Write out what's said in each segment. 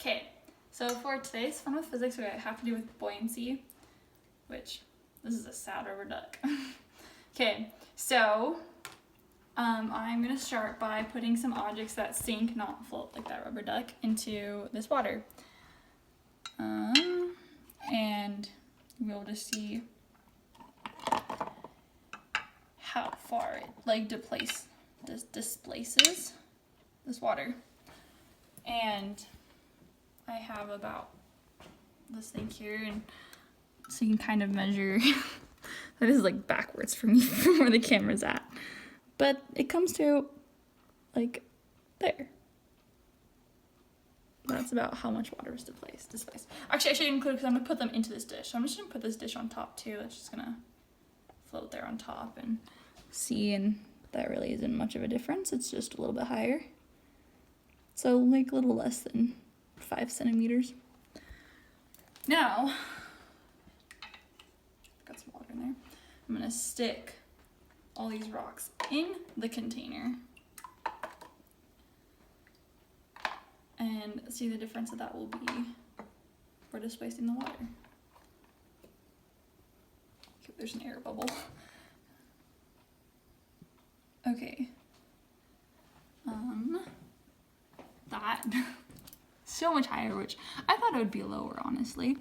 Okay, so for today's Fun with Physics, we have to do with buoyancy, which this is a sad rubber duck. Okay, so I'm gonna start by putting some objects that sink, not float like that rubber duck, into this water. And we'll just see how far it displaces this water. And I have about this thing here, and so you can kind of measure. That is like backwards for me from where the camera's at, but it comes to like there. That's about how much water is displaced. Actually, I should include, because I'm gonna put them into this dish. So I'm just gonna put this dish on top too. That's just gonna float there on top and see, and that really isn't much of a difference. It's just a little bit higher. So like a little less than 5 centimeters. Now, got some water in there. I'm gonna stick all these rocks in the container and see the difference that will be for displacing the water. Okay, there's an air bubble. Okay. That so much higher, which I thought it would be lower, honestly.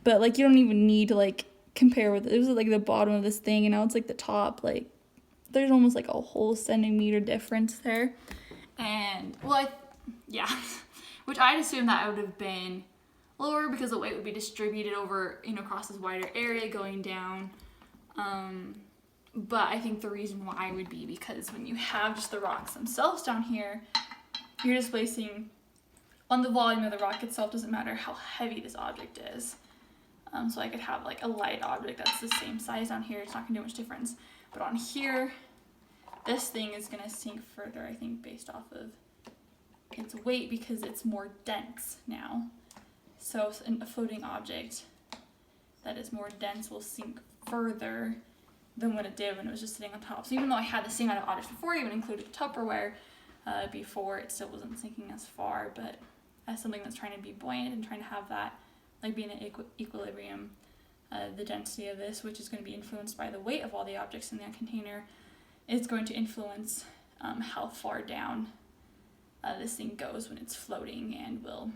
But like, you don't even need to like compare with it. It was like the bottom of this thing, and now it's like the top. Like, there's almost like a whole centimeter difference there. And well, yeah, which I'd assume that would have been lower because the weight would be distributed over, across this wider area going down. But I think the reason why would be because when you have just the rocks themselves down here, you're displacing on the volume of the rock itself. Doesn't matter how heavy this object is. So I could have like a light object that's the same size down here. It's not gonna do much difference. But on here, this thing is gonna sink further, I think, based off of its weight, because it's more dense now. So a floating object that is more dense will sink further than what it did when it was just sitting on top. So even though I had the same amount of objects before, even included Tupperware before, it still wasn't sinking as far. But as something that's trying to be buoyant and trying to have that, like, being in equilibrium, the density of this, which is going to be influenced by the weight of all the objects in that container, is going to influence how far down this thing goes when it's floating, and will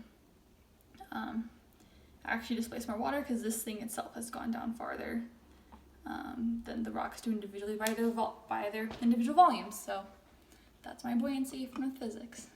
actually displace more water, because this thing itself has gone down farther than the rocks do individually by their individual volumes. So that's my buoyancy from physics.